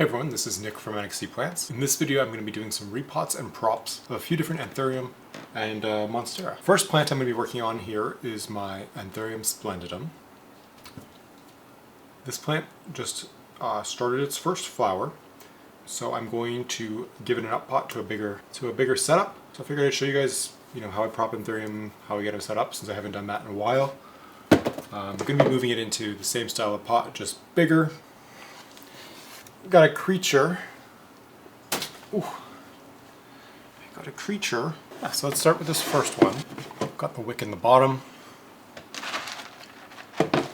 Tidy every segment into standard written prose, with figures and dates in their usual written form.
Hey everyone, this is Nick from NXT Plants. In this video I'm going to be doing some repots and props of a few different Anthurium and Monstera. First plant I'm going to be working on here is my Anthurium splendidum. This plant just started its first flower, so I'm going to give it an up pot to a bigger setup. So I figured I'd show you guys, how I prop Anthurium, how I get it set up, since I haven't done that in a while. I'm going to be moving it into the same style of pot, just bigger. Got a creature. Ooh. Got a creature. Yeah, so let's start with this first one. Got the wick in the bottom.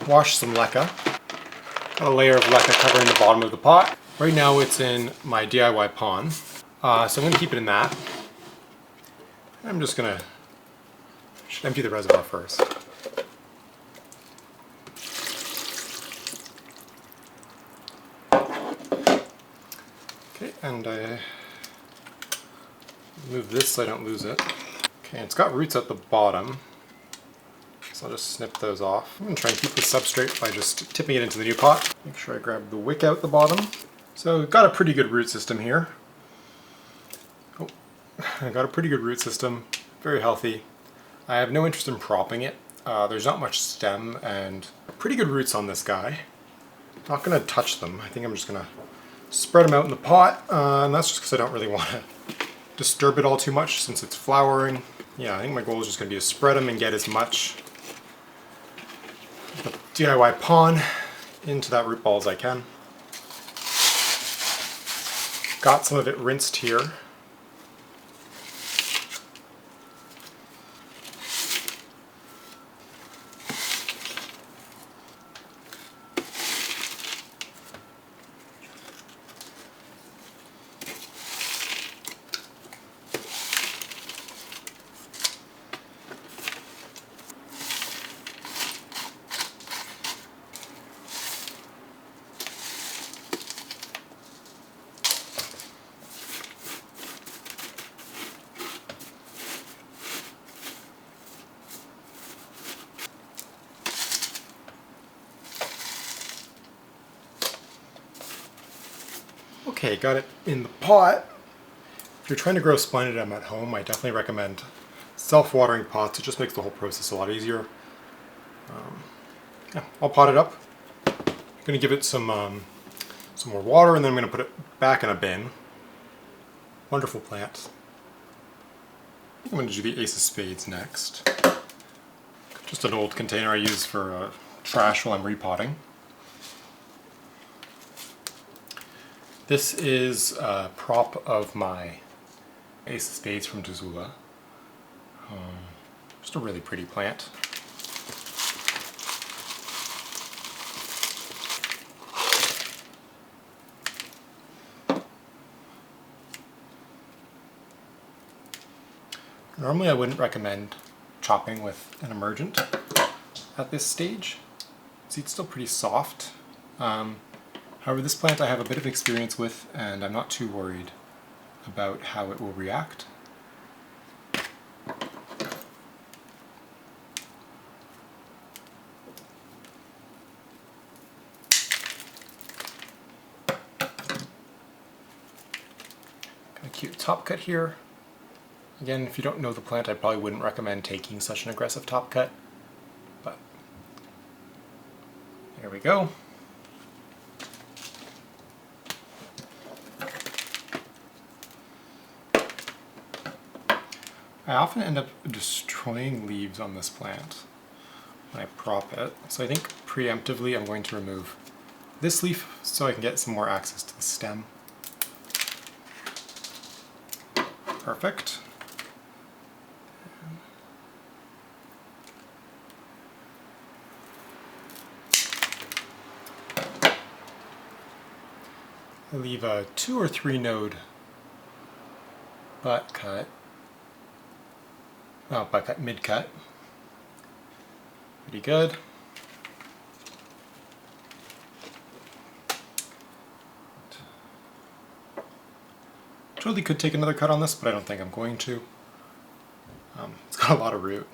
Wash some leca. Got a layer of leca covering the bottom of the pot. Right now it's in my DIY pond. So I'm going to keep it in that. I'm just going to empty the reservoir first. Okay, and I move this so I don't lose it. Okay, it's got roots at the bottom, so I'll just snip those off. I'm going to try and keep the substrate by just tipping it into the new pot. Make sure I grab the wick out the bottom. So we've got a pretty good root system here. Oh, I got a pretty good root system, very healthy. I have no interest in propping it. There's not much stem and pretty good roots on this guy. Not going to touch them. I think I'm just going to spread them out in the pot, and that's just because I don't really want to disturb it all too much since it's flowering. Yeah, I think my goal is just going to be to spread them and get as much the DIY pond into that root ball as I can. Got some of it rinsed here. Okay, got it in the pot. If you're trying to grow splendidum at home, I definitely recommend self-watering pots. It just makes the whole process a lot easier. Yeah, I'll pot it up. I'm going to give it some more water, and then I'm going to put it back in a bin. Wonderful plant. I'm going to do the Ace of Spades next. Just an old container I use for trash while I'm repotting. This is a prop of my Ace of Spades from Dazula. Just a really pretty plant. Normally I wouldn't recommend chopping with an emergent at this stage. See, it's still pretty soft. However, this plant I have a bit of experience with, and I'm not too worried about how it will react. Got a cute top cut here. Again, if you don't know the plant, I probably wouldn't recommend taking such an aggressive top cut, but there we go. I often end up destroying leaves on this plant when I prop it, so I think preemptively I'm going to remove this leaf so I can get some more access to the stem. Perfect. I leave a 2 or 3 node butt cut. Oh, butt cut, mid cut. Pretty good. Totally could take another cut on this, but I don't think I'm going to. It's got a lot of root.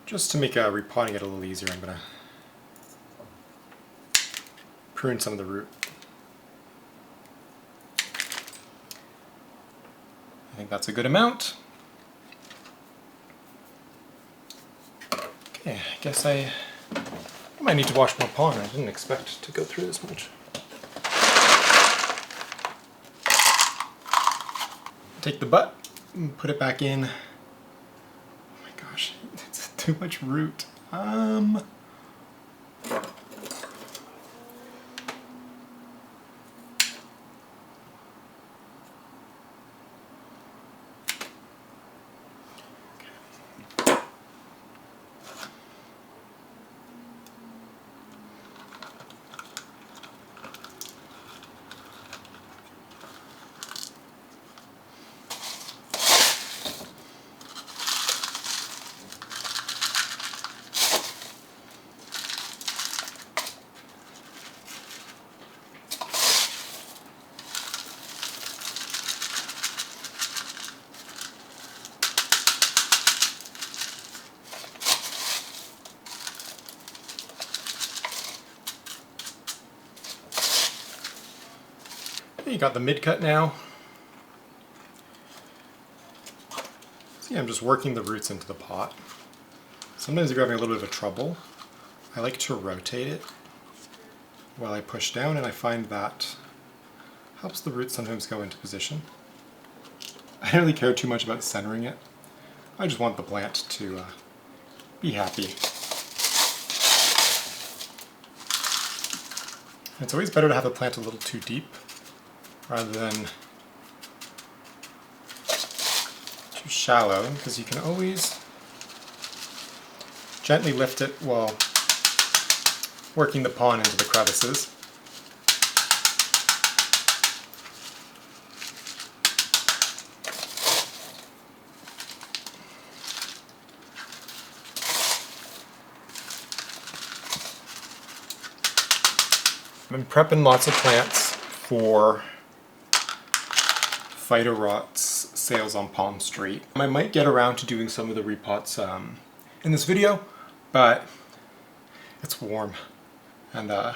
Just to make repotting it a little easier, I'm going to prune some of the root. I think that's a good amount. Okay, I guess I might need to wash more pond. I didn't expect to go through this much. Take the butt and put it back in. Oh my gosh, it's too much root. You got the mid cut now. See, I'm just working the roots into the pot. Sometimes you're having a little bit of trouble. I like to rotate it while I push down, and I find that helps the roots sometimes go into position. I don't really care too much about centering it. I just want the plant to be happy. It's always better to have the plant a little too deep rather than too shallow, because you can always gently lift it while working the pond into the crevices. I've been prepping lots of plants for Fighter Rot's sales on Palm Street. I might get around to doing some of the repots in this video, but it's warm, and we'll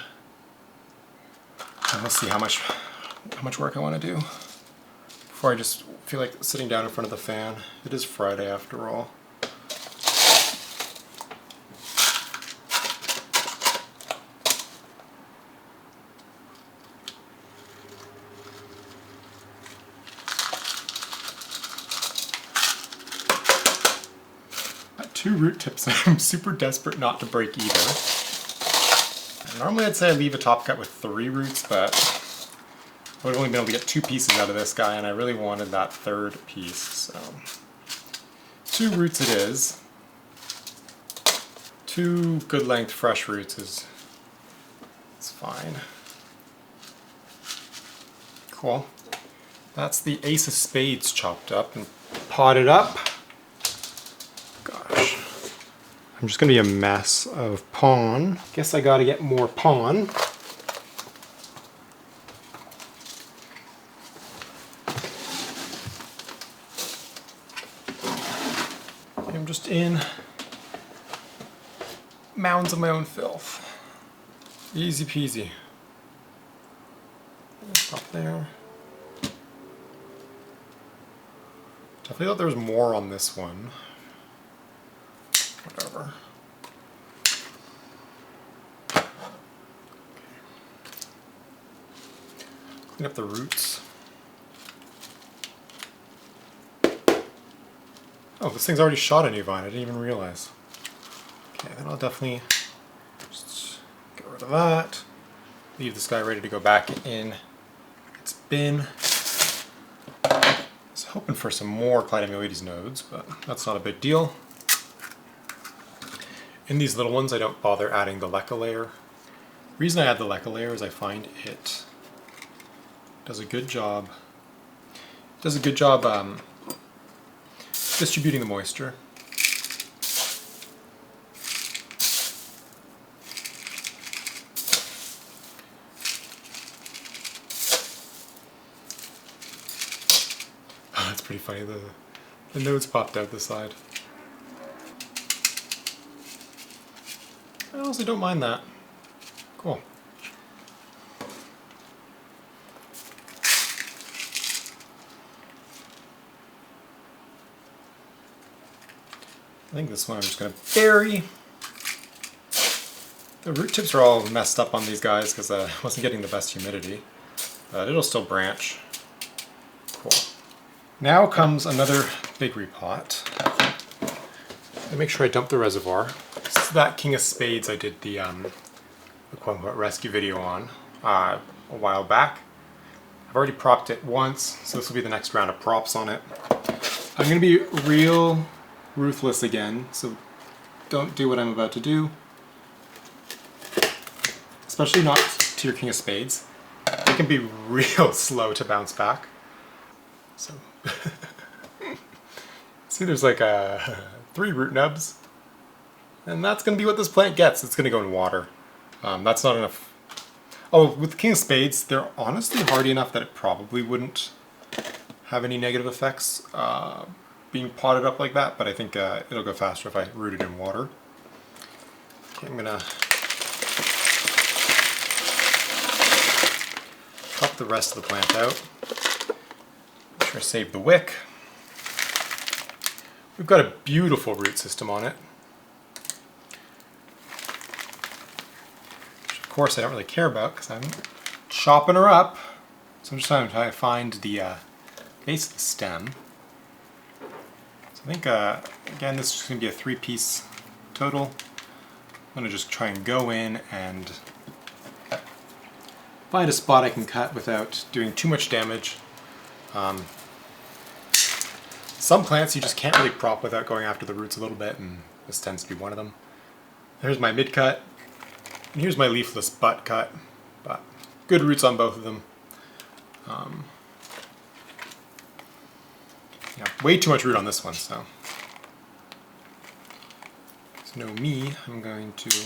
see how much work I want to do before I just feel like sitting down in front of the fan. It is Friday after all. Two root tips I'm super desperate not to break either. Normally I'd say I leave a top cut with 3 roots, but I would have only been able to get 2 pieces out of this guy, and I really wanted that 3rd piece, so 2 roots it is. 2 good length fresh roots is fine. Cool. That's the Ace of Spades chopped up and potted up. Gosh, I'm just gonna be a mess of pawn. Guess I gotta get more pawn. I'm just in mounds of my own filth. Easy peasy. Stop there. Definitely thought there was more on this one. Whatever. Clean up the roots. Oh, this thing's already shot a new vine. I didn't even realize. Okay, then I'll definitely just get rid of that. Leave this guy ready to go back in its bin. I was hoping for some more Clytomyioides nodes, but that's not a big deal. In these little ones, I don't bother adding the leca layer. The reason I add the leca layer is I find it does a good job. Distributing the moisture. Oh, that's pretty funny. The nodes popped out the side. I honestly don't mind that. Cool. I think this one I'm just going to bury. The root tips are all messed up on these guys because I wasn't getting the best humidity, but it'll still branch. Cool. Now comes another big repot. I make sure I dump the reservoir. This is that King of Spades I did the quote-unquote rescue video on a while back. I've already propped it once, so this will be the next round of props on it. I'm going to be real ruthless again, so don't do what I'm about to do. Especially not to your King of Spades. It can be real slow to bounce back. So, see there's like 3 root nubs. And that's going to be what this plant gets. It's going to go in water. That's not enough. Oh, with the King of Spades, they're honestly hardy enough that it probably wouldn't have any negative effects being potted up like that, but I think it'll go faster if I root it in water. Okay, I'm going to pop the rest of the plant out. Make sure I save the wick. We've got a beautiful root system on it. Which of course I don't really care about because I'm chopping her up. So I'm just trying to find the base of the stem. So I think, again, this is going to be a 3-piece total. I'm going to just try and go in and find a spot I can cut without doing too much damage. Some plants you just can't really prop without going after the roots a little bit, and this tends to be one of them. Here's my mid cut, and here's my leafless butt cut, but good roots on both of them. Yeah, way too much root on this one, so no me, I'm going to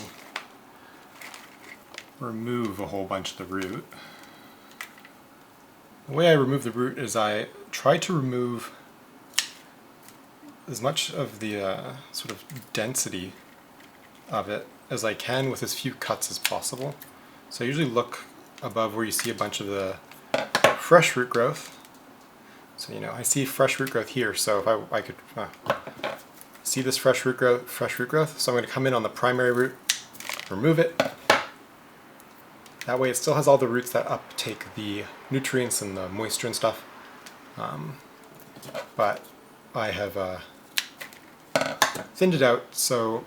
remove a whole bunch of the root. The way I remove the root is I try to remove as much of the sort of density of it as I can with as few cuts as possible. So I usually look above where you see a bunch of the fresh root growth. So you know, I see fresh root growth here, so if I could see this fresh root growth, so I'm going to come in on the primary root, remove it. That way it still has all the roots that uptake the nutrients and the moisture and stuff. But I have thinned it out so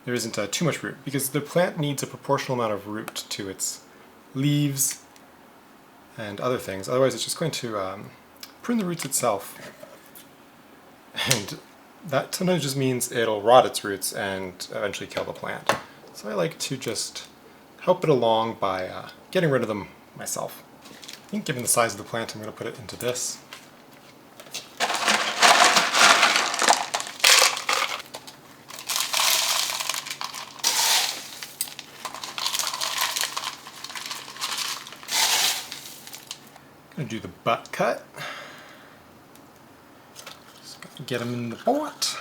there isn't too much root, because the plant needs a proportional amount of root to its leaves and other things. Otherwise it's just going to prune the roots itself. And that sometimes just means it'll rot its roots and eventually kill the plant. So I like to just help it along by getting rid of them myself. I think given the size of the plant, I'm going to put it into this. I'm going to do the butt cut. Just got to get them in the pot.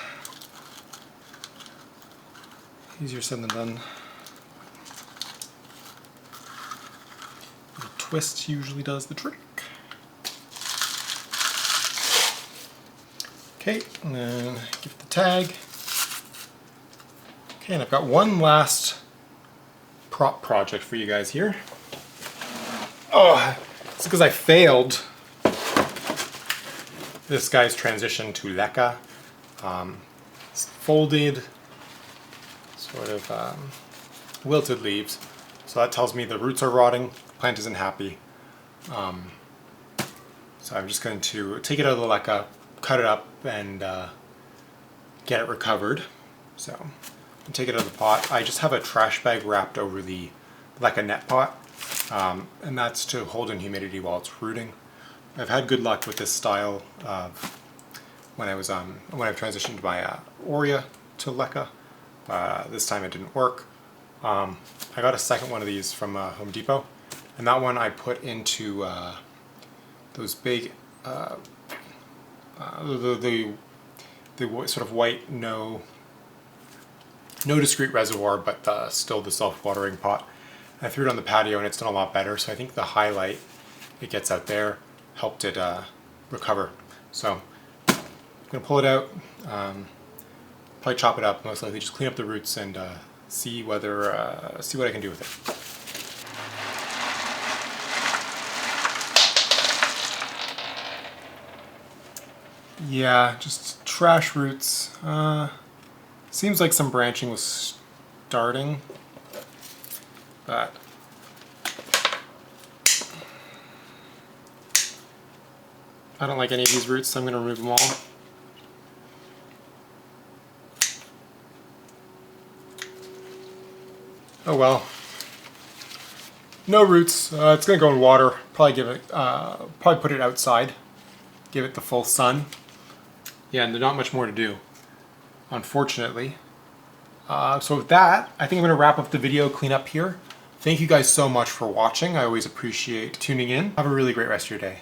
Easier said than done. The twist usually does the trick. Okay, and then give it the tag. Okay, and I've got one last prop project for you guys here. Oh, it's because I failed this guy's transition to leca. It's folded, sort of wilted leaves. So that tells me the roots are rotting, the plant isn't happy. So I'm just going to take it out of the leca, cut it up, and get it recovered. So I'll take it out of the pot. I just have a trash bag wrapped over the leca net pot. And that's to hold in humidity while it's rooting. I've had good luck with this style of when I've transitioned my Aurea to leca. This time it didn't work. I got a second one of these from Home Depot, and that one I put into those big the sort of white no No discrete reservoir, but still the self-watering pot. I threw it on the patio and it's done a lot better, so I think the highlight it gets out there helped it recover. So I'm going to pull it out, probably chop it up, most likely just clean up the roots and see what I can do with it. Yeah, just trash roots. Seems like some branching was starting, but I don't like any of these roots, so I'm going to remove them all. Oh well. No roots. It's going to go in water. Probably give it. Probably put it outside. Give it the full sun. Yeah, and there's not much more to do, unfortunately. So with that, I think I'm going to wrap up the video, clean up here. Thank you guys so much for watching. I always appreciate tuning in. Have a really great rest of your day.